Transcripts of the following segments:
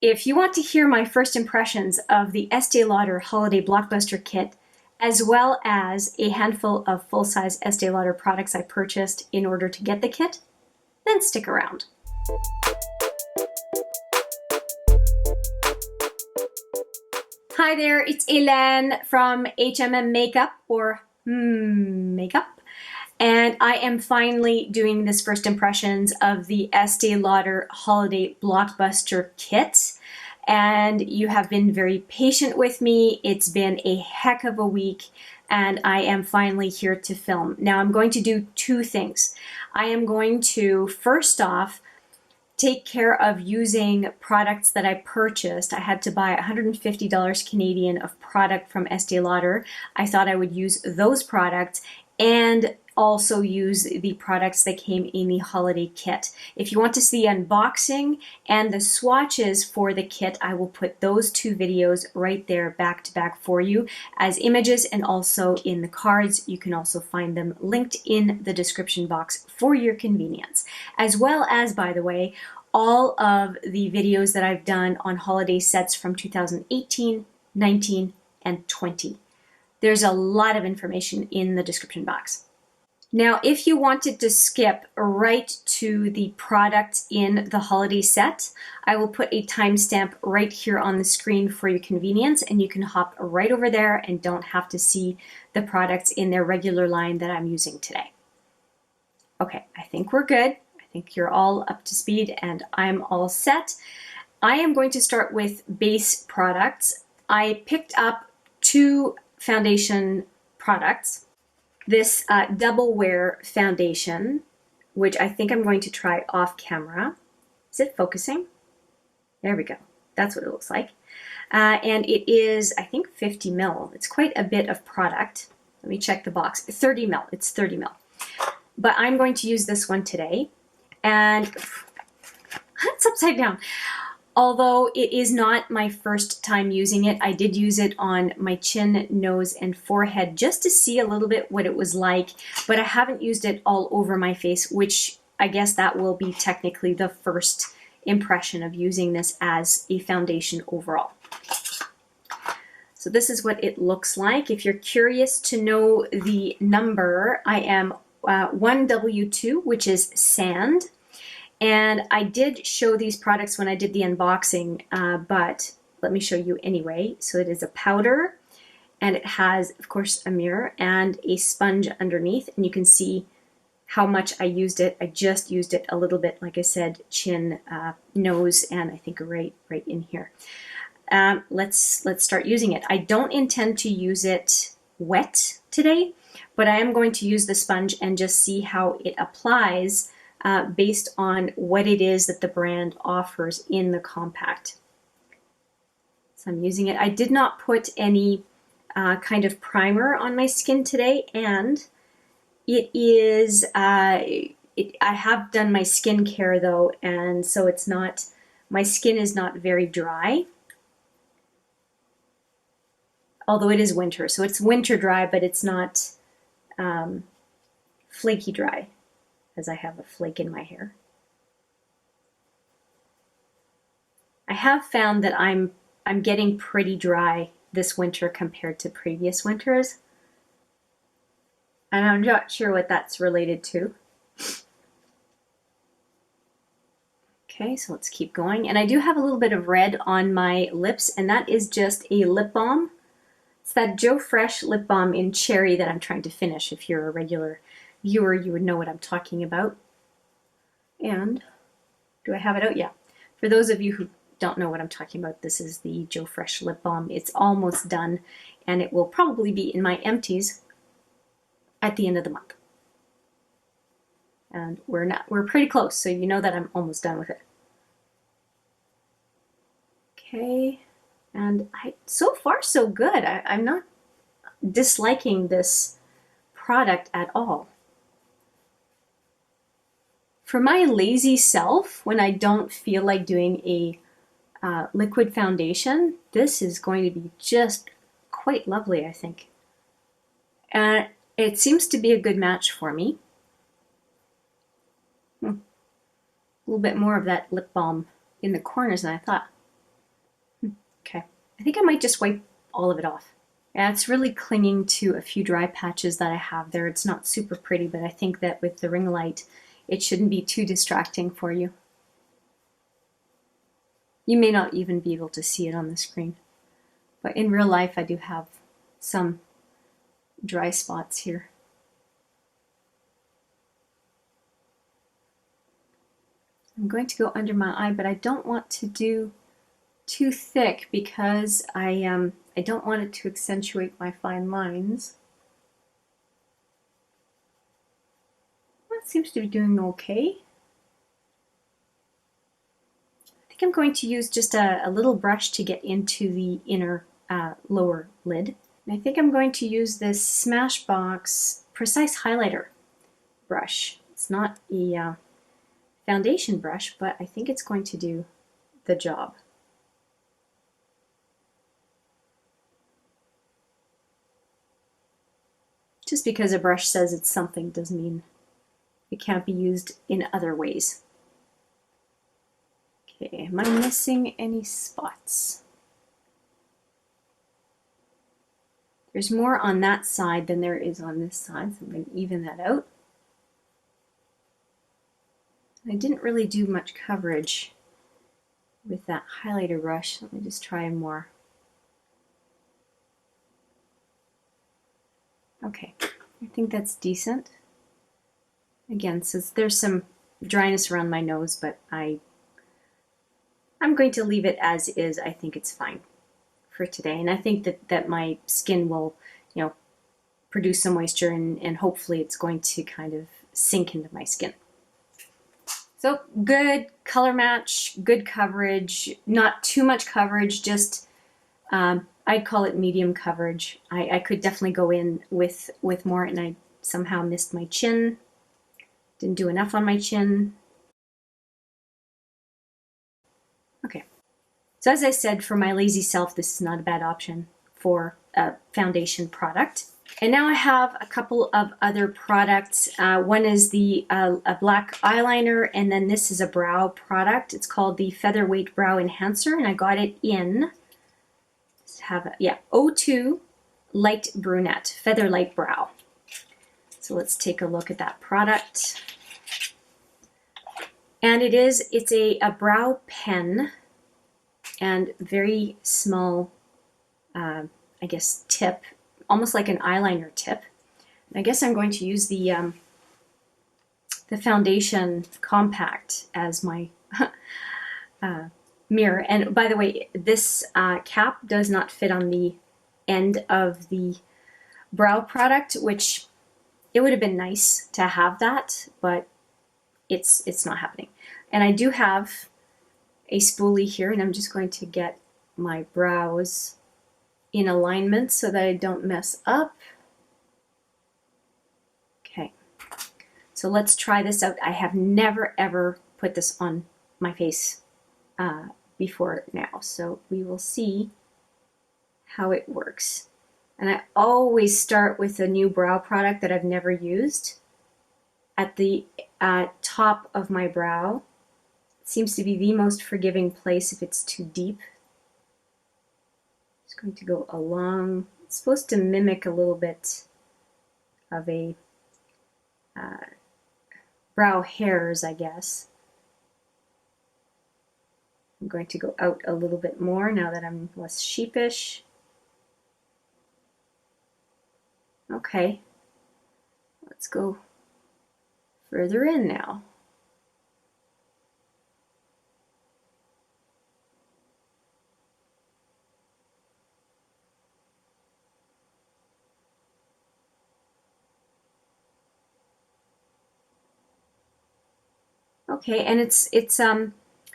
If you want to hear my first impressions of the Estee Lauder Holiday Blockbuster Kit, as well as a handful of full-size Estee Lauder products I purchased in order to get the kit, then stick around. Hi there, it's Hélène from HMM Makeup, or Makeup. And I am finally doing this first impressions of the Estee Lauder Holiday Blockbuster Kit. And you have been very patient with me. It's been a heck of a week, and I am finally here to film. Now I'm going to do two things. I am going to, first off, take care of using products that I purchased. I had to buy $150 Canadian of product from Estee Lauder. I thought I would use those products and also use the products that came in the holiday kit. If you want to see unboxing and the swatches for the kit, I will put those two videos right there back to back for you as images and also in the cards. You can also find them linked in the description box for your convenience. As well as, by the way, all of the videos that I've done on holiday sets from 2018, 19, and 20. There's a lot of information in the description box. Now, if you wanted to skip right to the product in the holiday set, I will put a timestamp right here on the screen for your convenience, and you can hop right over there and don't have to see the products in their regular line that I'm using today. Okay, I think we're good. I think you're all up to speed and I'm all set. I am going to start with base products. I picked up two foundation products. This double wear foundation, which I think I'm going to try off camera. Is it focusing? There we go. That's what it looks like. And it is, I think, 50 ml. It's quite a bit of product. Let me check the box. 30 ml. It's 30 ml. But I'm going to use this one today. And it's upside down. Although it is not my first time using it, I did use it on my chin, nose, and forehead just to see a little bit what it was like, but I haven't used it all over my face, which I guess that will be technically the first impression of using this as a foundation overall. So this is what it looks like. If you're curious to know the number, I am 1W2, which is sand. And I did show these products when I did the unboxing, but let me show you anyway. So it is a powder, and it has, of course, a mirror and a sponge underneath, and you can see how much I used it. I just used it a little bit, like I said, chin, nose, and I think right in here. Let's start using it. I don't intend to use it wet today, but I am going to use the sponge and just see how it applies based on what it is that the brand offers in the compact. So I'm using it. I did not put any kind of primer on my skin today, and it is, I have done my skincare though, and so it's not, my skin is not very dry. Although it is winter, so it's winter dry, but it's not flaky dry, as I have a flake in my hair. I have found that I'm getting pretty dry this winter compared to previous winters. And I'm not sure what that's related to. Okay, so let's keep going. And I do have a little bit of red on my lips, and that is just a lip balm. It's that Joe Fresh lip balm in cherry that I'm trying to finish. If you're a regular viewer, you would know what I'm talking about. And do I have it out? Yeah. For those of you who don't know what I'm talking about, this is the Joe Fresh lip balm. It's almost done, and it will probably be in my empties at the end of the month. And we're pretty close, so you know that I'm almost done with it. Okay, and so far so good. I'm not disliking this product at all. For my lazy self, when I don't feel like doing a liquid foundation, this is going to be just quite lovely, I think. It seems to be a good match for me. A little bit more of that lip balm in the corners than I thought. I think I might just wipe all of it off. Yeah, it's really clinging to a few dry patches that I have there. It's not super pretty, but I think that with the ring light, it shouldn't be too distracting for you. You may not even be able to see it on the screen, but in real life, I do have some dry spots here. I'm going to go under my eye, but I don't want to do too thick because I don't want it to accentuate my fine lines. Well, it seems to be doing okay. I think I'm going to use just a little brush to get into the inner lower lid. And I think I'm going to use this Smashbox Precise Highlighter brush. It's not a foundation brush, but I think it's going to do the job. Just because a brush says it's something doesn't mean it can't be used in other ways. Okay, am I missing any spots? There's more on that side than there is on this side, so I'm going to even that out. I didn't really do much coverage with that highlighter brush. Let me just try more. Okay, I think that's decent. Again, since there's some dryness around my nose, but I'm going to leave it as is. I think it's fine for today, and I think that my skin will, you know, produce some moisture, and hopefully it's going to kind of sink into my skin. So good color match, good coverage, not too much coverage, just I'd call it medium coverage. I could definitely go in with more, and I somehow missed my chin. Didn't do enough on my chin. Okay. So as I said, for my lazy self, this is not a bad option for a foundation product. And now I have a couple of other products. One is a black eyeliner, and then this is a brow product. It's called the Featherweight Brow Enhancer, and I got it in, O2 Light Brunette, Featherlight Brow. So let's take a look at that product. And it's a brow pen, and very small, I guess, tip, almost like an eyeliner tip. I guess I'm going to use the foundation compact as my mirror. And by the way, this cap does not fit on the end of the brow product, which it would have been nice to have that, but it's not happening. And I do have a spoolie here, and I'm just going to get my brows in alignment so that I don't mess up. Okay, so let's try this out. I have never ever put this on my face before now, so we will see how it works. And I always start with a new brow product that I've never used at the top of my brow. It seems to be the most forgiving place if it's too deep. Just going to go along. It's supposed to mimic a little bit of a brow hairs, I guess. I'm going to go out a little bit more now that I'm less sheepish. Okay, let's go further in now. Okay, and it's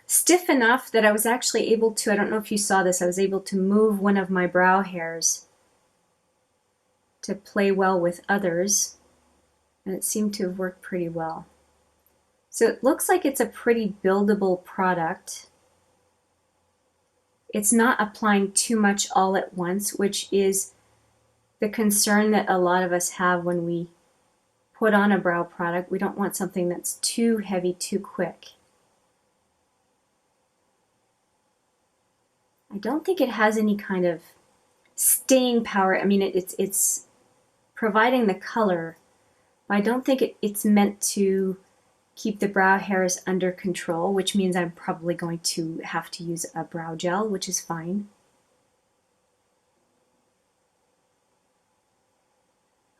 stiff enough that I was actually able to, I don't know if you saw this, I was able to move one of my brow hairs to play well with others, and it seemed to have worked pretty well. So it looks like it's a pretty buildable product. It's not applying too much all at once, which is the concern that a lot of us have when we put on a brow product. We don't want something that's too heavy too quick. I don't think it has any kind of staying power. I mean, it's providing the color, but I don't think it's meant to keep the brow hairs under control, which means I'm probably going to have to use a brow gel, which is fine.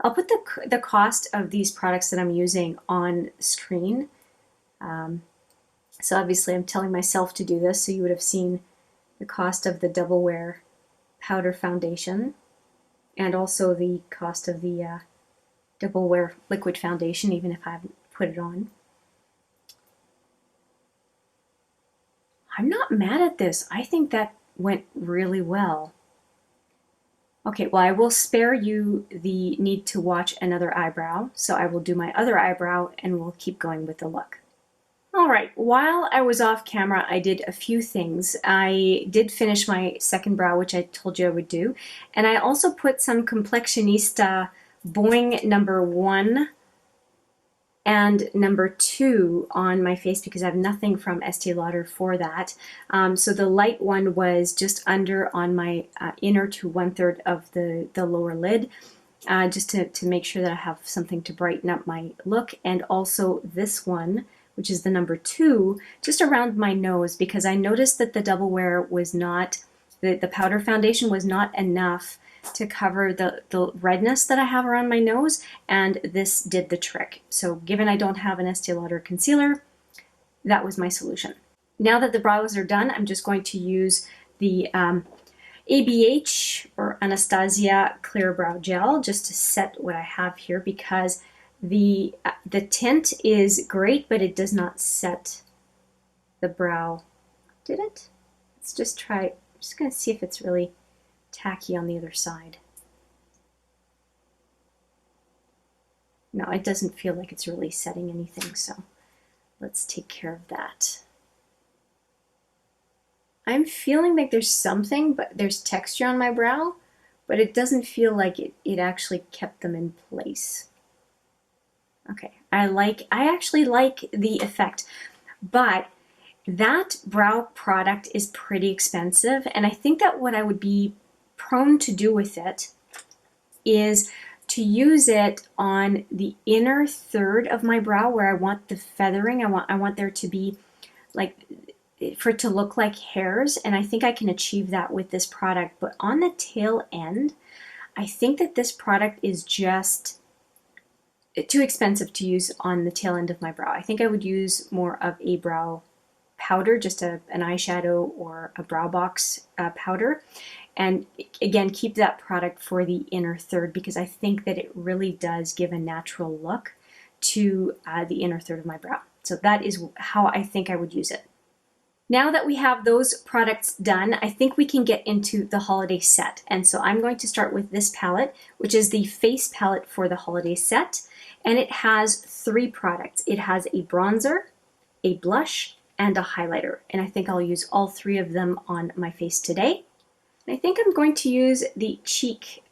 I'll put the cost of these products that I'm using on screen. So obviously I'm telling myself to do this, so you would have seen the cost of the Double Wear powder foundation and also the cost of the Double Wear liquid foundation, even if I haven't put it on. I'm not mad at this. I think that went really well. Okay, well, I will spare you the need to watch another eyebrow, so I will do my other eyebrow and we'll keep going with the look. All right, while I was off camera, I did a few things. I did finish my second brow, which I told you I would do, and I also put some Complexionista Boing #1 and #2 on my face because I have nothing from Estee Lauder for that. So the light one was just under on my inner to 1/3 of the lower lid, just to make sure that I have something to brighten up my look. And also this one, which is the #2, just around my nose, because I noticed that the Double Wear was not, the powder foundation was not enough to cover the redness that I have around my nose, and this did the trick. So given I don't have an Estee Lauder concealer, that was my solution. Now that the brows are done, I'm just going to use the ABH or Anastasia Clear Brow Gel just to set what I have here, because the tint is great, but it does not set the brow. Did it? Let's just try. I'm just going to see if it's really tacky on the other side. No, it doesn't feel like it's really setting anything, so let's take care of that. I'm feeling like there's something, but there's texture on my brow, but it doesn't feel like it actually kept them in place. Okay, I actually like the effect, but that brow product is pretty expensive, and I think that what I would be prone to do with it is to use it on the inner third of my brow where I want the feathering. I want there to be, like, for it to look like hairs, and I think I can achieve that with this product. But on the tail end, I think that this product is just too expensive to use on the tail end of my brow. I think I would use more of a brow powder, just an eyeshadow or a brow box powder. And again, keep that product for the inner third, because I think that it really does give a natural look to the inner third of my brow. So that is how I think I would use it. Now that we have those products done, I think we can get into the holiday set. And so I'm going to start with this palette, which is the face palette for the holiday set. And it has 3 products. It has a bronzer, a blush, and a highlighter. And I think I'll use all 3 of them on my face today. I think I'm going to use the cheek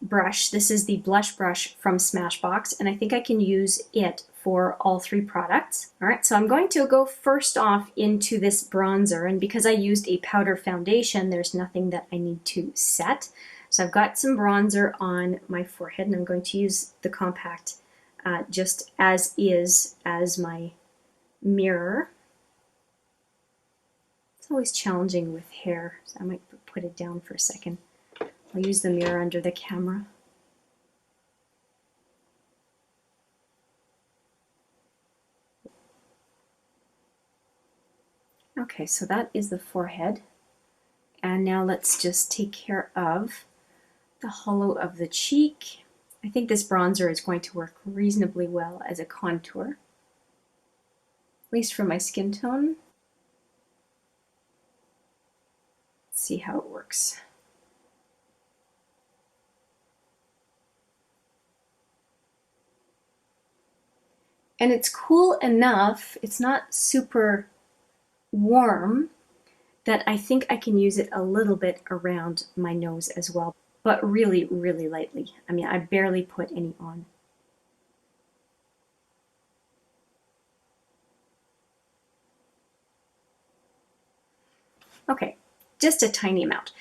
brush. This is the blush brush from Smashbox, and I think I can use it for all 3 products. All right, so I'm going to go first off into this bronzer, and because I used a powder foundation, there's nothing that I need to set. So I've got some bronzer on my forehead, and I'm going to use the compact just as is as my mirror. It's always challenging with hair, so I might put it down for a second. I'll use the mirror under the camera. Okay, so that is the forehead. And now let's just take care of the hollow of the cheek. I think this bronzer is going to work reasonably well as a contour, at least for my skin tone. See how it works. And it's cool enough, it's not super warm, that I think I can use it a little bit around my nose as well, but really, really lightly. I mean, I barely put any on. Okay, just a tiny amount.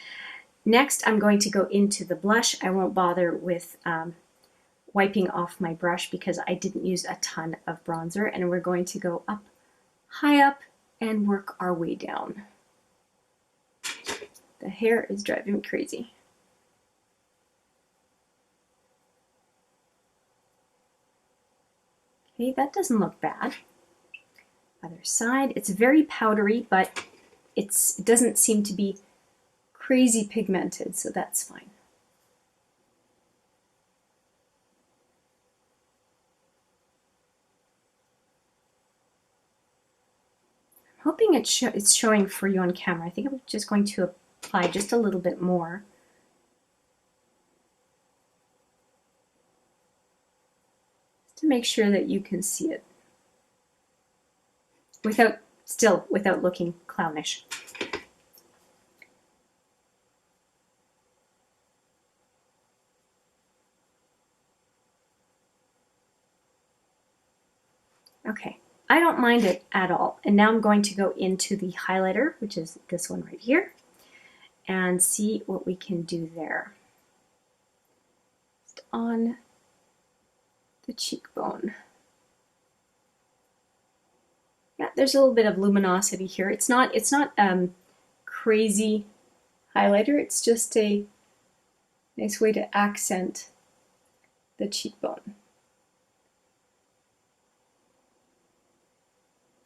Next, I'm going to go into the blush. I won't bother with wiping off my brush because I didn't use a ton of bronzer, and we're going to go up, high up, and work our way down. The hair is driving me crazy. Okay, that doesn't look bad. Other side, it's very powdery, but it doesn't seem to be crazy pigmented, so that's fine. I'm hoping it's showing for you on camera. I think I'm just going to apply just a little bit more. Just to make sure that you can see it without looking clownish. Okay, I don't mind it at all. And now I'm going to go into the highlighter, which is this one right here, and see what we can do there. Just on the cheekbone. Yeah, there's a little bit of luminosity here. It's not crazy highlighter. It's just a nice way to accent the cheekbone.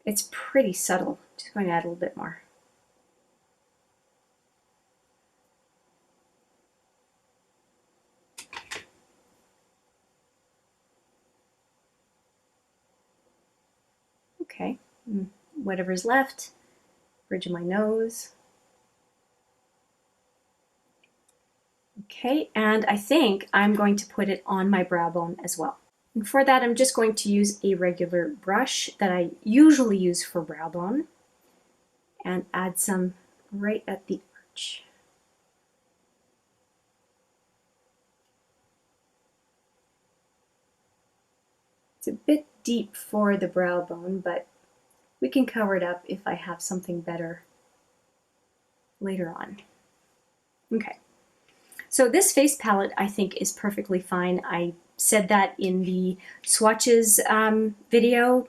It's pretty subtle. Just going to add a little bit more. Okay, whatever's left, bridge of my nose. Okay, and I think I'm going to put it on my brow bone as well. And for that, I'm just going to use a regular brush that I usually use for brow bone and add some right at the arch. It's a bit deep for the brow bone, but we can cover it up if I have something better later on. Okay, so this face palette I think is perfectly fine. I said that in the swatches video.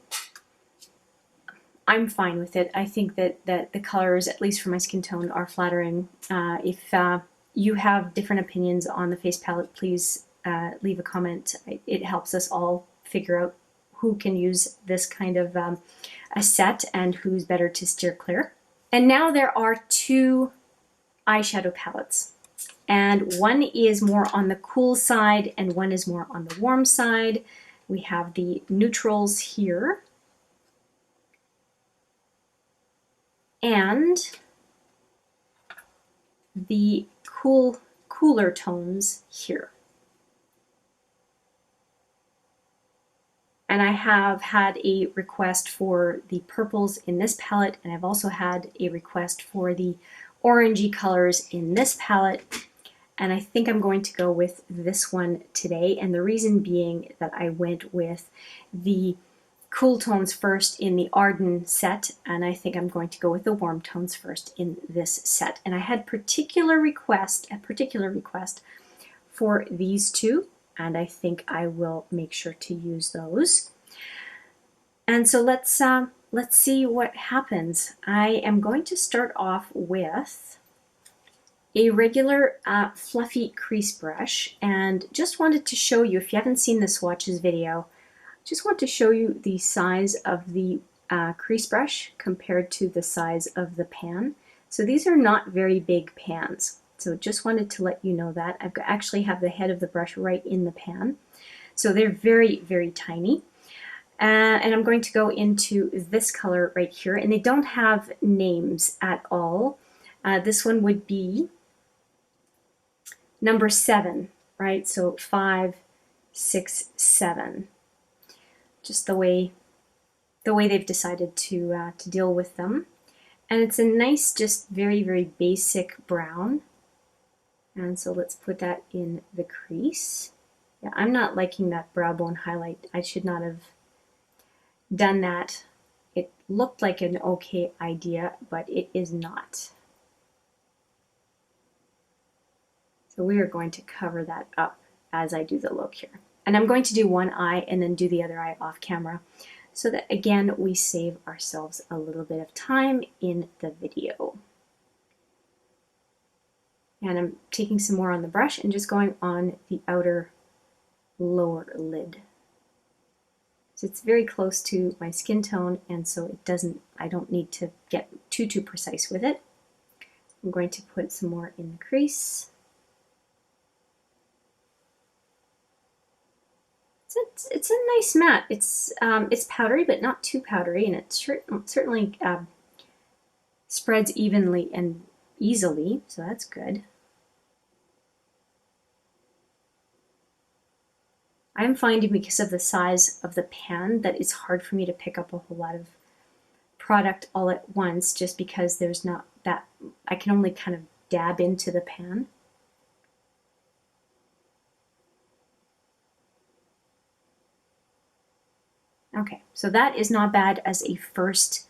I'm fine with it. I think that the colors, at least for my skin tone, are flattering. If you have different opinions on the face palette, please leave a comment. It helps us all figure out who can use this kind of a set and who's better to steer clear. And now there are two eyeshadow palettes. And one is more on the cool side and one is more on the warm side. We have the neutrals here and the cooler tones here. And I have had a request for the purples in this palette, and I've also had a request for the orangey colors in this palette. And I think I'm going to go with this one today. And the reason being that I went with the cool tones first in the Arden set, and I think I'm going to go with the warm tones first in this set. And I had a particular request for these two, and I think I will make sure to use those. And so let's see what happens. I am going to start off with a regular fluffy crease brush, and just wanted to show you, if you haven't seen the swatches video, just want to show you the size of the crease brush compared to the size of the pan. So these are not very big pans. So just wanted to let you know that. I actually have the head of the brush right in the pan. So they're very, very tiny. And I'm going to go into this color right here, and they don't have names at all. This one would be number 7, right? So 5, 6, 7. Just the way they've decided to deal with them. And it's a nice, just very, very basic brown. And so let's put that in the crease. Yeah, I'm not liking that brow bone highlight. I should not have done that. It looked like an okay idea, but it is not. So we are going to cover that up as I do the look here. And I'm going to do one eye and then do the other eye off camera so that, again, we save ourselves a little bit of time in the video. And I'm taking some more on the brush and just going on the outer lower lid. So it's very close to my skin tone, and so I don't need to get too precise with it. I'm going to put some more in the crease. It's a nice matte. It's powdery, but not too powdery, and it certainly spreads evenly and easily, so that's good. I'm finding, because of the size of the pan, that it's hard for me to pick up a whole lot of product all at once, just because there's not that, I can only kind of dab into the pan. Okay, so that is not bad as a first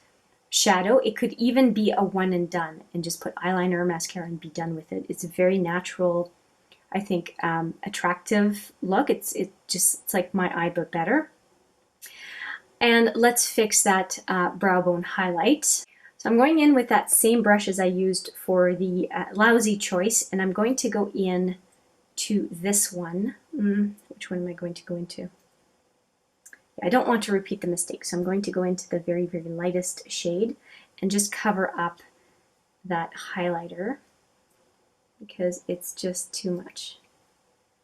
shadow. It could even be a one and done and just put eyeliner or mascara and be done with it. It's a very natural, I think, attractive look. It's like my eye, but better. And let's fix that brow bone highlight. So I'm going in with that same brush as I used for the lousy choice, and I'm going to go in to this one. Which one am I going to go into? I don't want to repeat the mistake, so I'm going to go into the very, very lightest shade and just cover up that highlighter because it's just too much.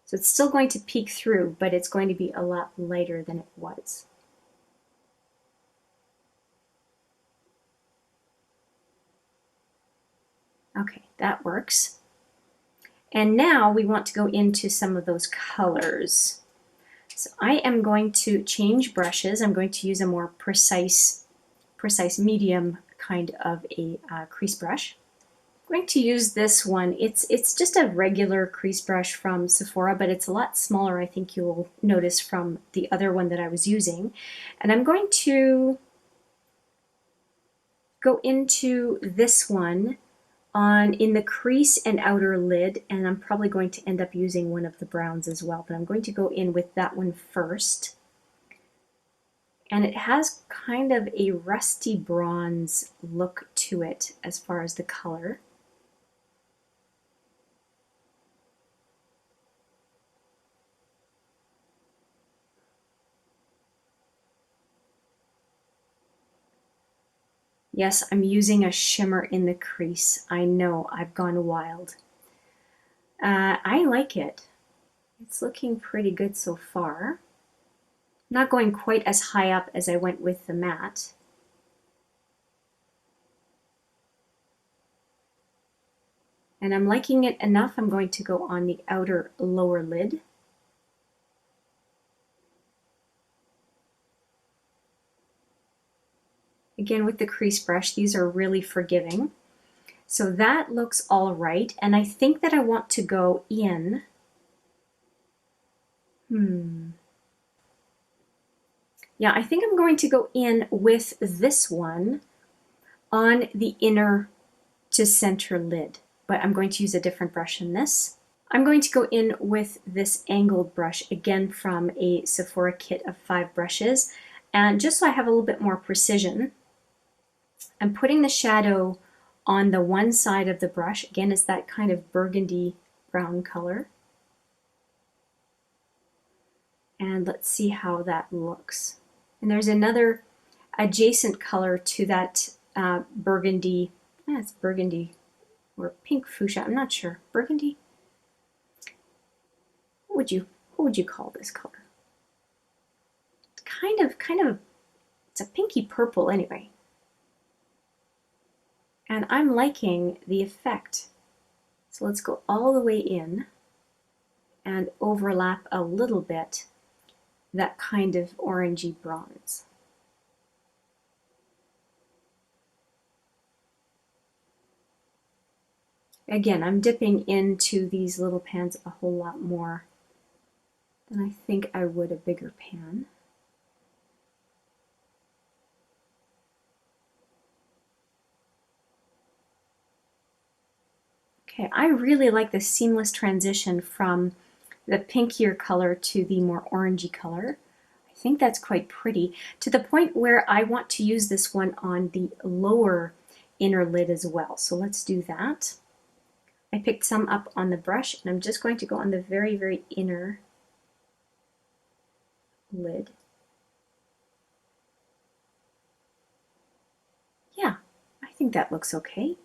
So it's still going to peek through, but it's going to be a lot lighter than it was. Okay, that works. And now we want to go into some of those colors. So I am going to change brushes. I'm going to use a more precise medium kind of a crease brush. I'm going to use this one. It's just a regular crease brush from Sephora, but it's a lot smaller, I think you'll notice, from the other one that I was using. And I'm going to go into this one in the crease and outer lid, and I'm probably going to end up using one of the browns as well, but I'm going to go in with that one first. And it has kind of a rusty bronze look to it as far as the color. Yes, I'm using a shimmer in the crease. I know, I've gone wild. I like it. It's looking pretty good so far. Not going quite as high up as I went with the matte. And I'm liking it enough, I'm going to go on the outer lower lid. Again, with the crease brush, these are really forgiving. So that looks all right, and I think that I want to go in. Yeah, I think I'm going to go in with this one on the inner to center lid, but I'm going to use a different brush than this. I'm going to go in with this angled brush, again from a Sephora kit of 5 brushes, and just so I have a little bit more precision, I'm putting the shadow on the one side of the brush. Again, it's that kind of burgundy brown color. And let's see how that looks. And there's another adjacent color to that burgundy. It's burgundy or pink fuchsia. I'm not sure. Burgundy. What would you call this color? Kind of. It's a pinky purple anyway. And I'm liking the effect. So let's go all the way in and overlap a little bit that kind of orangey bronze. Again, I'm dipping into these little pans a whole lot more than I think I would a bigger pan. Okay, I really like the seamless transition from the pinkier color to the more orangey color. I think that's quite pretty, to the point where I want to use this one on the lower inner lid as well. So let's do that. I picked some up on the brush, and I'm just going to go on the very, very inner lid. Yeah, I think that looks okay.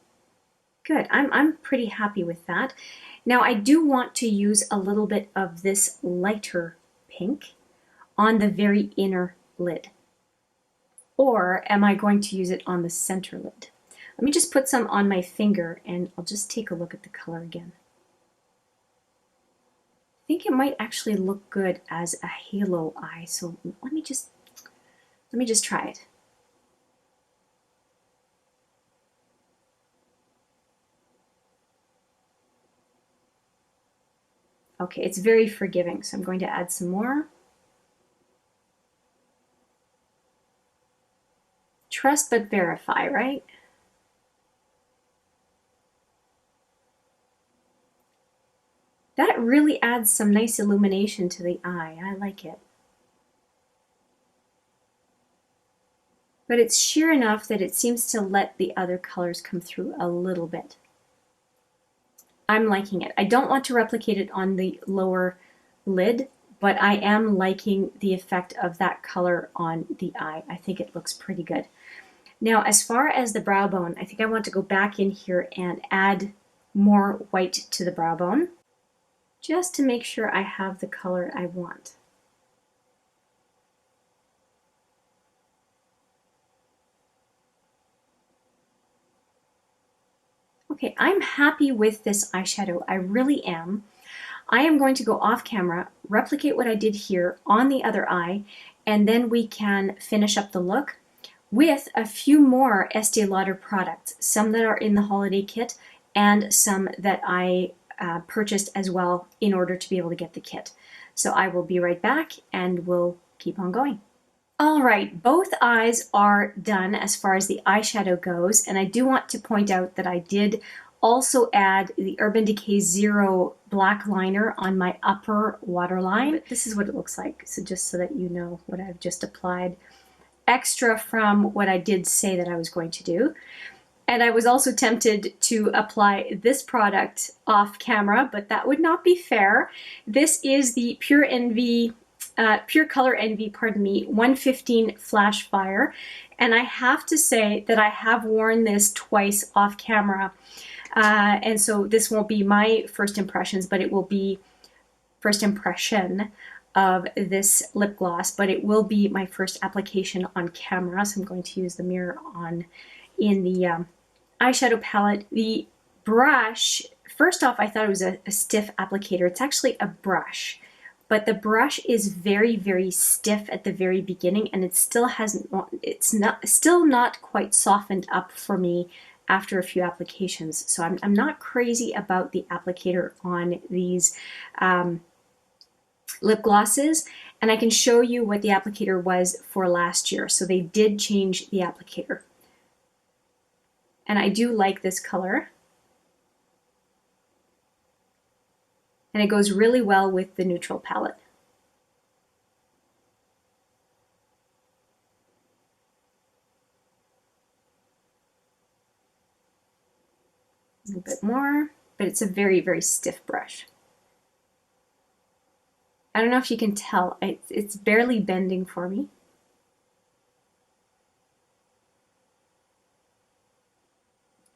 Good, I'm pretty happy with that. Now I do want to use a little bit of this lighter pink on the very inner lid. Or am I going to use it on the center lid? Let me just put some on my finger and I'll just take a look at the color again. I think it might actually look good as a halo eye, so let me just try it. Okay, it's very forgiving, so I'm going to add some more. Trust but verify, right? That really adds some nice illumination to the eye. I like it. But it's sheer enough that it seems to let the other colors come through a little bit. I'm liking it. I don't want to replicate it on the lower lid, but I am liking the effect of that color on the eye. I think it looks pretty good. Now, as far as the brow bone, I think I want to go back in here and add more white to the brow bone, just to make sure I have the color I want. Okay, I'm happy with this eyeshadow. I really am. I am going to go off camera, replicate what I did here on the other eye, and then we can finish up the look with a few more Estee Lauder products, some that are in the holiday kit and some that I purchased as well in order to be able to get the kit. So I will be right back and we'll keep on going. All right, both eyes are done as far as the eyeshadow goes, and I do want to point out that I did also add the Urban Decay Zero black liner on my upper waterline. This is what it looks like, so just so that you know what I've just applied, extra from what I did say that I was going to do. And I was also tempted to apply this product off camera, but that would not be fair. This is the Pure Color Envy, 115 Flash Fire. And I have to say that I have worn this twice off camera. And so this won't be my first impressions, but it will be first impression of this lip gloss, but it will be my first application on camera. So I'm going to use the mirror on in the eyeshadow palette. The brush, first off, I thought it was a stiff applicator. It's actually a brush, but the brush is very, very stiff at the very beginning, and it still hasn't, still not quite softened up for me after a few applications. So I'm not crazy about the applicator on these lip glosses, and I can show you what the applicator was for last year. So they did change the applicator. And I do like this color. And it goes really well with the neutral palette. A little bit more, but it's a very, very stiff brush. I don't know if you can tell, it's barely bending for me.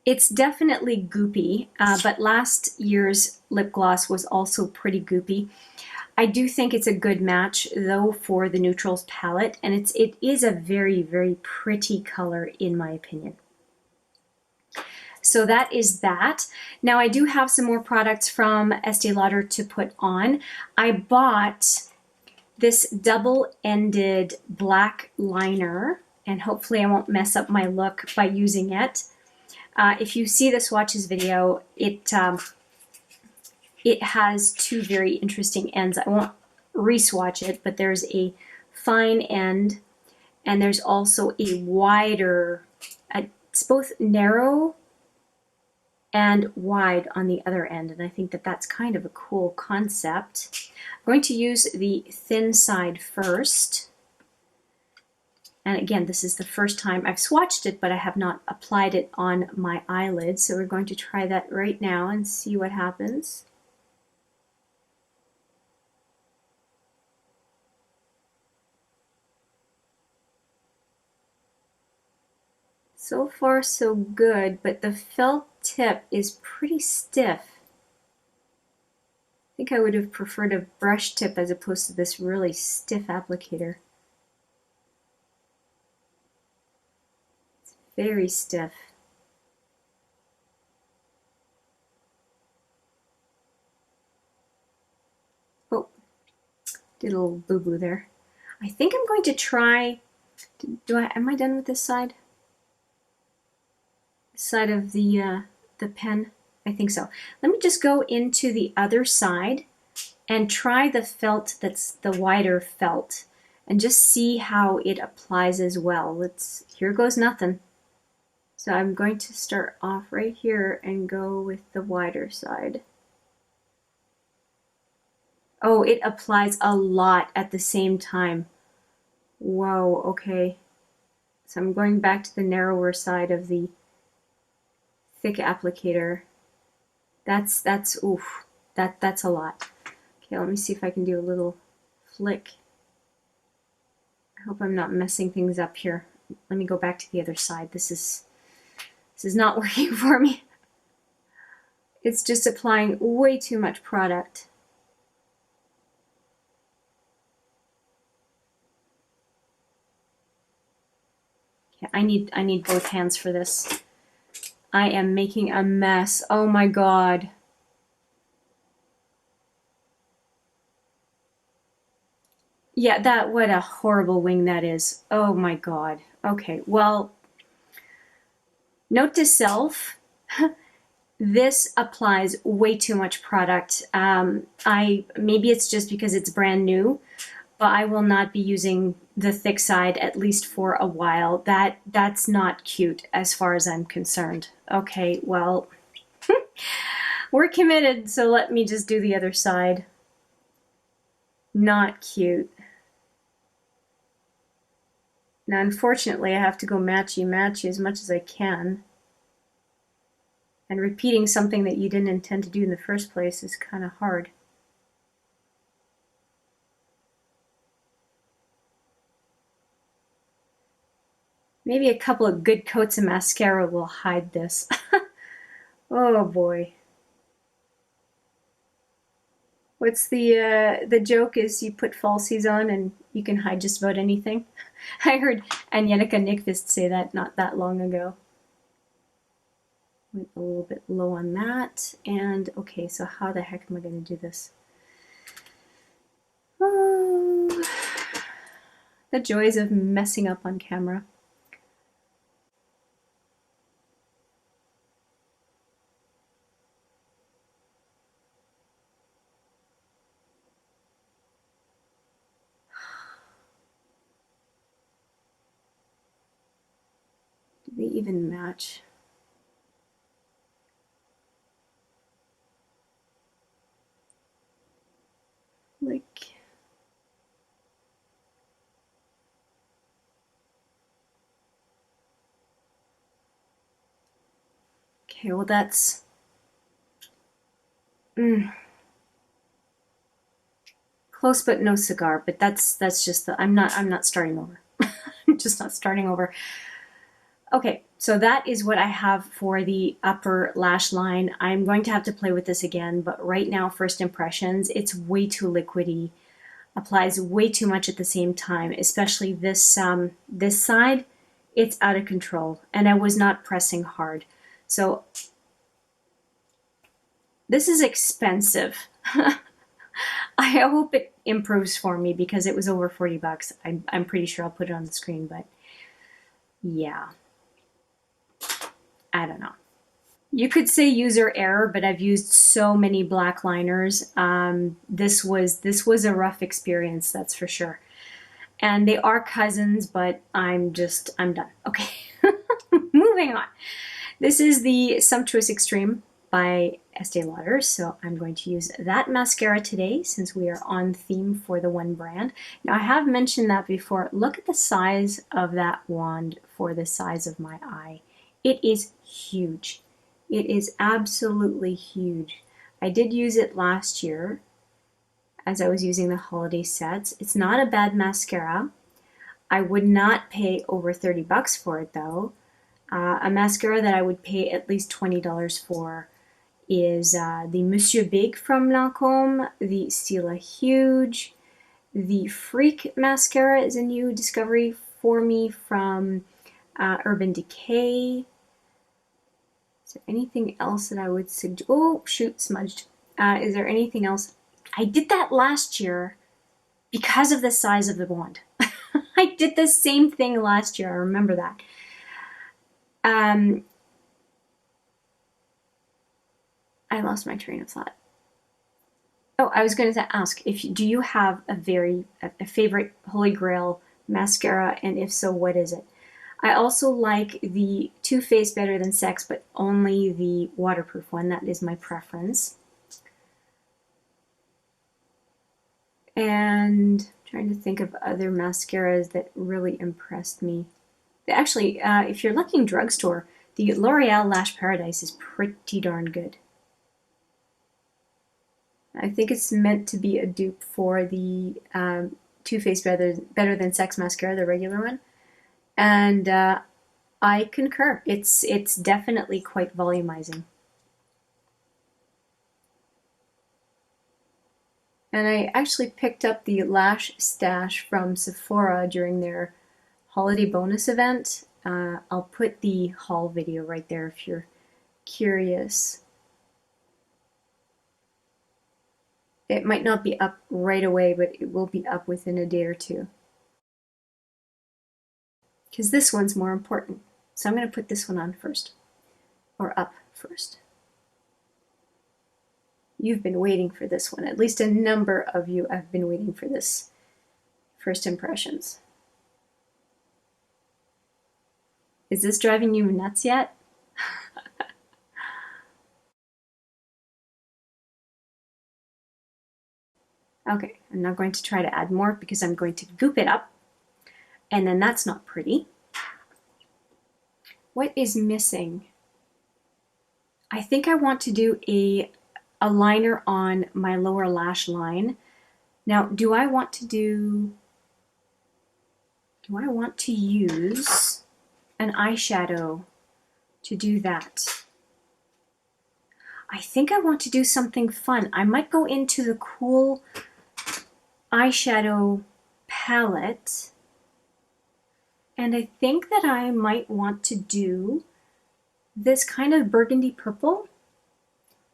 It's definitely goopy, but last year's lip gloss was also pretty goopy. I do think it's a good match though for the neutrals palette, and it is a very, very pretty color in my opinion. So that is that. Now I do have some more products from Estee Lauder to put on. I bought this double-ended black liner, and hopefully I won't mess up my look by using it. If you see the swatches video, it has two very interesting ends. I won't re-swatch it, but there's a fine end and there's also a wider, it's both narrow and wide on the other end. And I think that that's kind of a cool concept. I'm going to use the thin side first. And again, this is the first time I've swatched it, but I have not applied it on my eyelids. So we're going to try that right now and see what happens. So far, so good, but the felt tip is pretty stiff. I think I would have preferred a brush tip as opposed to this really stiff applicator. It's very stiff. Oh, did a little boo-boo there. I think I'm going to try, am I done with this side? Side of the pen? I think so. Let me just go into the other side and try the felt that's the wider felt and just see how it applies as well. Here goes nothing. So I'm going to start off right here and go with the wider side. Oh, it applies a lot at the same time. Whoa, okay. So I'm going back to the narrower side of the thick applicator. That's oof, that's a lot. Okay, let me see if I can do a little flick. I hope I'm not messing things up here. Let me go back to the other side. This is not working for me. It's just applying way too much product. Okay, I need both hands for this. I am making a mess. Oh my God. Yeah, what a horrible wing that is. Oh my God. Okay, well, note to self, this applies way too much product. Maybe it's just because it's brand new, but I will not be using the thick side at least for a while. That's not cute as far as I'm concerned. Okay, well, we're committed, so let me just do the other side. Not cute. Now, unfortunately, I have to go matchy-matchy as much as I can. And repeating something that you didn't intend to do in the first place is kind of hard. Maybe a couple of good coats of mascara will hide this. Oh boy. What's the joke is you put falsies on and you can hide just about anything. I heard Anjenica Nyqvist say that not that long ago. Went a little bit low on that. And okay, so how the heck am I going to do this? Oh, the joys of messing up on camera. Do they even match? Like, okay, well that's close but no cigar, but that's just I'm not starting over. I'm just not starting over. Okay, so that is what I have for the upper lash line. I'm going to have to play with this again, but right now, first impressions, it's way too liquidy. Applies way too much at the same time, especially this this side. It's out of control, and I was not pressing hard. So this is expensive. I hope it improves for me because it was over 40 bucks. I'm pretty sure I'll put it on the screen, but yeah. I don't know. You could say user error, but I've used so many black liners. This was a rough experience, that's for sure. And they are cousins, but I'm done. Okay, moving on. This is the Sumptuous Extreme by Estee Lauder, so I'm going to use that mascara today since we are on theme for the one brand. Now, I have mentioned that before. Look at the size of that wand for the size of my eye. It is huge. It is absolutely huge. I did use it last year as I was using the holiday sets. It's not a bad mascara. I would not pay over 30 bucks for it though. A mascara that I would pay at least $20 for is the Monsieur Big from Lancome, the Stila Huge. The Freak mascara is a new discovery for me from Urban Decay. Is there anything else that I would suggest? Oh, shoot, smudged. Is there anything else? I did that last year because of the size of the wand. I did the same thing last year. I remember that. I lost my train of thought. Oh, I was going to ask do you have a favorite Holy Grail mascara, and if so, what is it? I also like the Too Faced Better Than Sex, but only the waterproof one. That is my preference. And I'm trying to think of other mascaras that really impressed me. Actually, if you're looking drugstore, the L'Oreal Lash Paradise is pretty darn good. I think it's meant to be a dupe for the Too Faced Better Than Sex mascara, the regular one. And I concur. It's definitely quite volumizing. And I actually picked up the Lash Stash from Sephora during their holiday bonus event. I'll put the haul video right there if you're curious. It might not be up right away, but it will be up within a day or two. Because this one's more important. So I'm going to put this one on first, or up first. You've been waiting for this one. At least a number of you have been waiting for this first impressions. Is this driving you nuts yet? Okay, I'm not going to try to add more because I'm going to goop it up. And then that's not pretty. What is missing? I think I want to do a liner on my lower lash line. Now, do I want to use an eyeshadow to do that? I think I want to do something fun. I might go into the cool eyeshadow palette, and I think that I might want to do this kind of burgundy purple.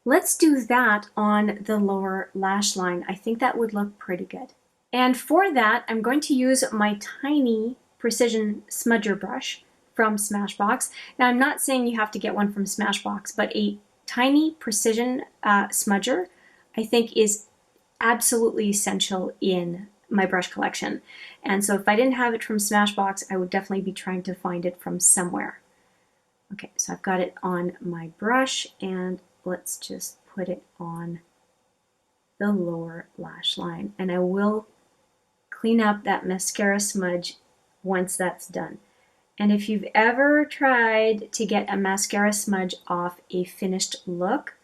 Let's do that on the lower lash line. I think that would look pretty good. And for that, I'm going to use my tiny precision smudger brush from Smashbox. Now, I'm not saying you have to get one from Smashbox, but a tiny precision smudger I think is absolutely essential in my brush collection. And so if I didn't have it from Smashbox, I would definitely be trying to find it from somewhere. Okay, so I've got it on my brush, and let's just put it on the lower lash line. And I will clean up that mascara smudge once that's done. And if you've ever tried to get a mascara smudge off a finished look,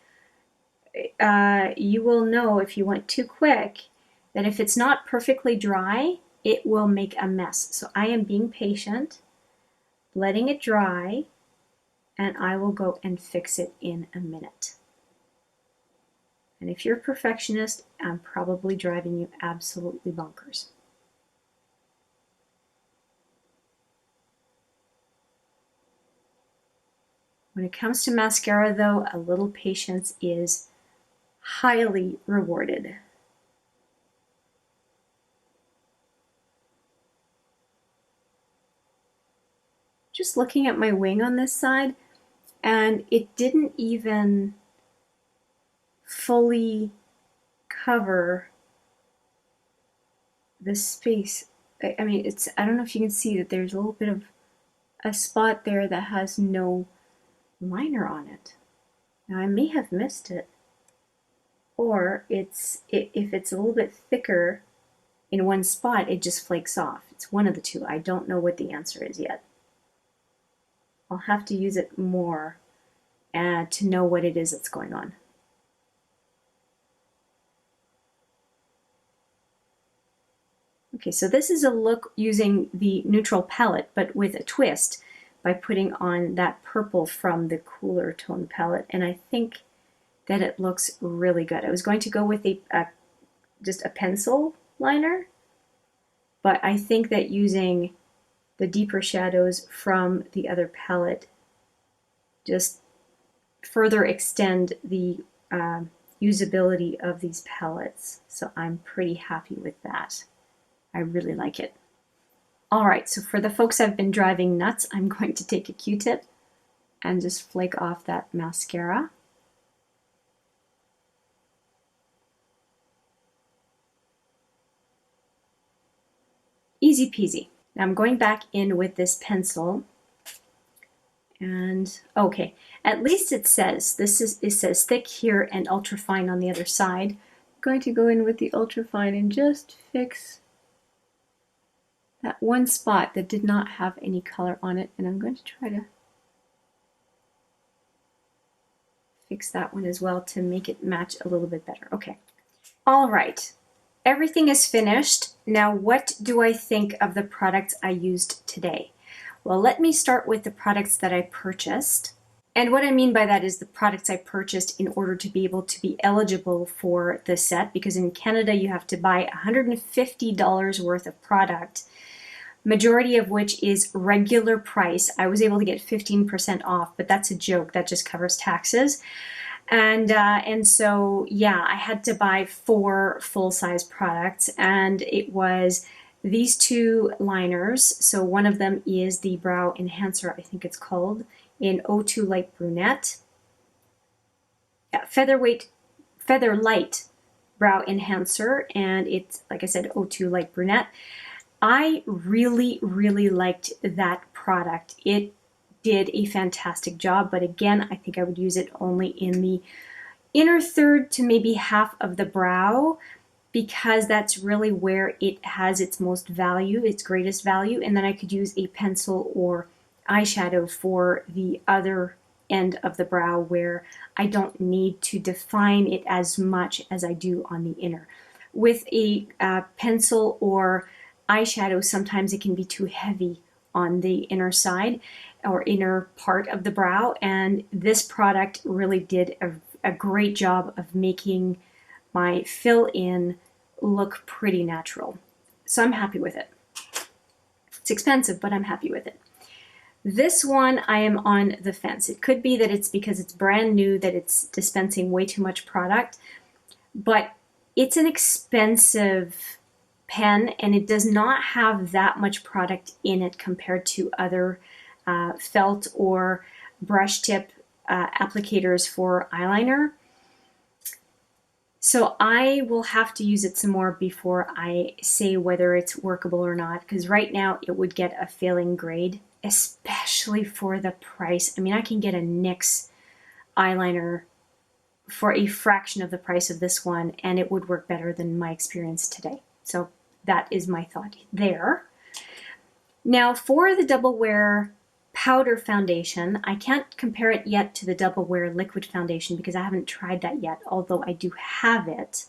you will know if you went too quick that if it's not perfectly dry, it will make a mess. So I am being patient, letting it dry, and I will go and fix it in a minute. And if you're a perfectionist, I'm probably driving you absolutely bonkers. When it comes to mascara though, a little patience is highly rewarded. Just looking at my wing on this side, and it didn't even fully cover the space. I mean, I don't know if you can see that there's a little bit of a spot there that has no liner on it. Now I may have missed it, or if it's a little bit thicker in one spot, it just flakes off. It's one of the two. I don't know what the answer is yet. I'll have to use it more to know what it is that's going on. Okay, so this is a look using the neutral palette, but with a twist by putting on that purple from the cooler tone palette, and I think that it looks really good. I was going to go with just a pencil liner, but I think that using the deeper shadows from the other palette just further extend the usability of these palettes. So I'm pretty happy with that. I really like it. All right, so for the folks I've been driving nuts, I'm going to take a Q-tip and just flake off that mascara. Easy peasy. Now I'm going back in with this pencil, and okay, at least it says it says thick here and ultra fine on the other side. I'm going to go in with the ultra fine and just fix that one spot that did not have any color on it, and I'm going to try to fix that one as well to make it match a little bit better. Okay. All right. Everything is finished. Now, what do I think of the products I used today? Well, let me start with the products that I purchased. And what I mean by that is the products I purchased in order to be able to be eligible for the set, because in Canada you have to buy $150 worth of product, majority of which is regular price. I was able to get 15% off, but that's a joke. That just covers taxes. And so, yeah, I had to buy 4 full-size products, and it was these 2 liners. So one of them is the Brow Enhancer, I think it's called, in 02 Light Brunette. Yeah, Featherlight Brow Enhancer, and it's, like I said, 02 Light Brunette. I really, really liked that product. It did a fantastic job, but again, I think I would use it only in the inner third to maybe half of the brow, because that's really where it has its most value, its greatest value, and then I could use a pencil or eyeshadow for the other end of the brow where I don't need to define it as much as I do on the inner. With a pencil or eyeshadow, sometimes it can be too heavy on the inner side or inner part of the brow, and this product really did a great job of making my fill-in look pretty natural. So I'm happy with it. It's expensive, but I'm happy with it. This one, I am on the fence. It could be that it's because it's brand new that it's dispensing way too much product, but it's an expensive pen and it does not have that much product in it compared to other felt or brush tip applicators for eyeliner. So I will have to use it some more before I say whether it's workable or not, because right now it would get a failing grade, especially for the price. I mean, I can get a NYX eyeliner for a fraction of the price of this one, and it would work better than my experience today. So that is my thought there. Now for the Double Wear powder foundation, I can't compare it yet to the Double Wear liquid foundation because I haven't tried that yet, although I do have it.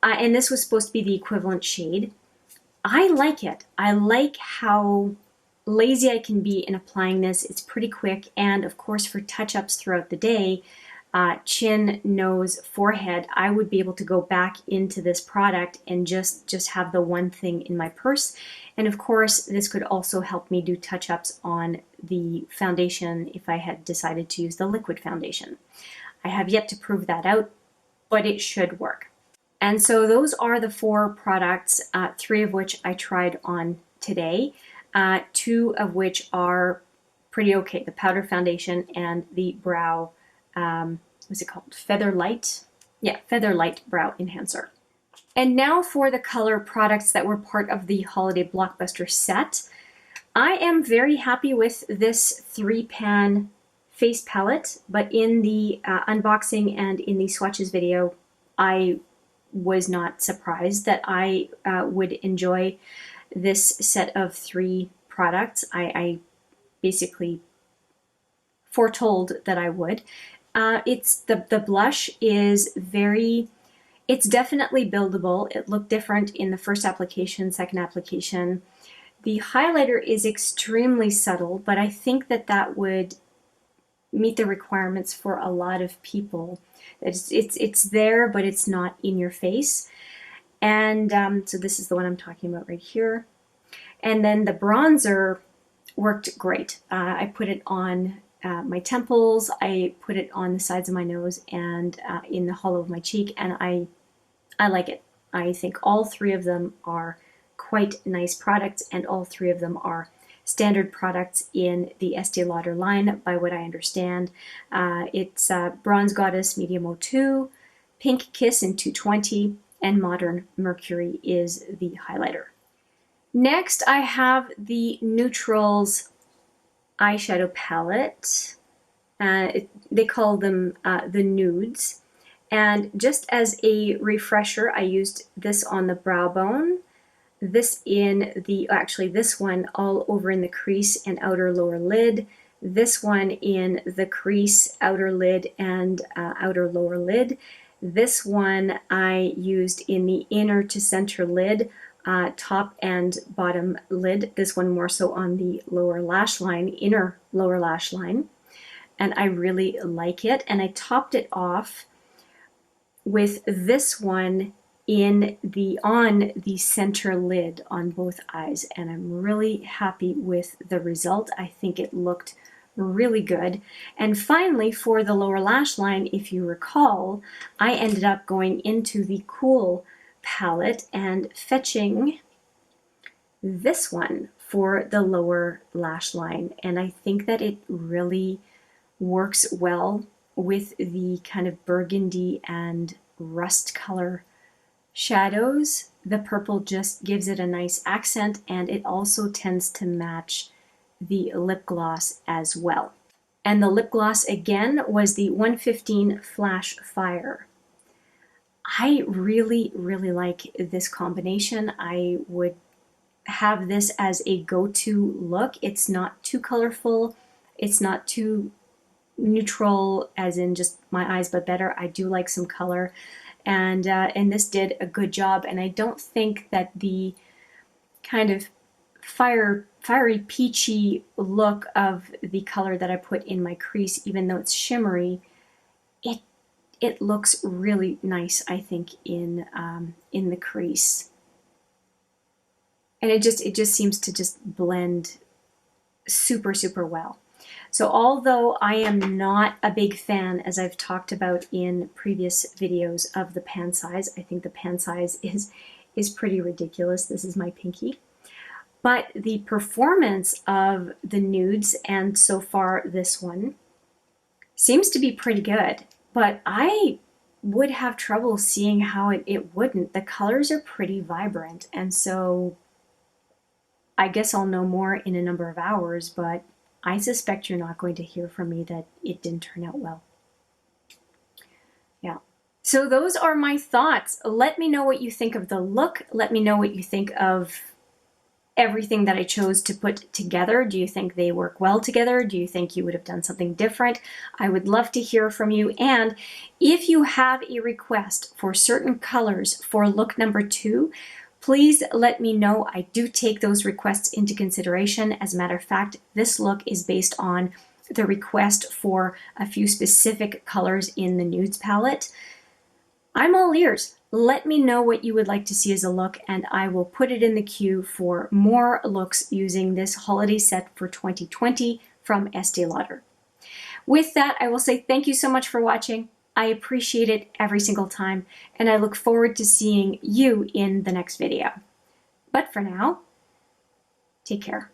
And this was supposed to be the equivalent shade. I like it. I like how lazy I can be in applying this. It's pretty quick, and of course for touch-ups throughout the day, chin, nose, forehead, I would be able to go back into this product and just have the one thing in my purse. And of course, this could also help me do touch-ups on the foundation if I had decided to use the liquid foundation. I have yet to prove that out, but it should work. And so those are the 4 products, 3 of which I tried on today, 2 of which are pretty okay, the powder foundation and the brow, what's it called? Featherlight? Yeah, Featherlight Brow Enhancer. And now for the color products that were part of the Holiday Blockbuster set. I am very happy with this 3-pan face palette, but in the unboxing and in the swatches video, I was not surprised that I would enjoy this set of 3 products. I basically foretold that I would. It's the blush is it's definitely buildable. It looked different in the first application, second application. The highlighter is extremely subtle, but I think that would meet the requirements for a lot of people. It's there, but it's not in your face. And so this is the one I'm talking about right here. And then the bronzer worked great. I put it on my temples, I put it on the sides of my nose and in the hollow of my cheek, and I like it. I think all 3 of them are quite nice products, and all 3 of them are standard products in the Estee Lauder line, by what I understand. It's Bronze Goddess Medium 02, Pink Kiss in 220, and Modern Mercury is the highlighter. Next, I have the Neutrals eyeshadow palette. They call them the Nudes. And just as a refresher, I used this on the brow bone, this this one all over in the crease and outer lower lid, this one in the crease, outer lid, and outer lower lid. This one I used in the inner to center lid, top and bottom lid. This one more so on the lower lash line, inner lower lash line. And I really like it. And I topped it off with this one on the center lid on both eyes, and I'm really happy with the result. I think it looked really good. And finally, for the lower lash line, if you recall, I ended up going into the Cool palette and fetching this one for the lower lash line, and I think that it really works well with the kind of burgundy and rust color shadows. The purple just gives it a nice accent, and it also tends to match the lip gloss as well. And the lip gloss again was the 115 Flash Fire. I really, really like this combination. I would have this as a go-to look. It's not too colorful. It's not too neutral, as in just my eyes, but better. I do like some color, and this did a good job. And I don't think that the kind of fiery peachy look of the color that I put in my crease, even though it's shimmery, it looks really nice, I think, in the crease, and it just seems to just blend super, super well. So although I am not a big fan, as I've talked about in previous videos, of the pan size, I think the pan size is pretty ridiculous. This is my pinky. But the performance of the nudes, and so far this one, seems to be pretty good. But I would have trouble seeing how it wouldn't. The colors are pretty vibrant, and so I guess I'll know more in a number of hours, but I suspect you're not going to hear from me that it didn't turn out well. Yeah. So those are my thoughts. Let me know what you think of the look. Let me know what you think of everything that I chose to put together. Do you think they work well together? Do you think you would have done something different? I would love to hear from you. And if you have a request for certain colors for look number 2, please let me know. I do take those requests into consideration. As a matter of fact, this look is based on the request for a few specific colors in the nudes palette. I'm all ears. Let me know what you would like to see as a look, and I will put it in the queue for more looks using this holiday set for 2020 from Estee Lauder. With that, I will say thank you so much for watching. I appreciate it every single time, and I look forward to seeing you in the next video. But for now, take care.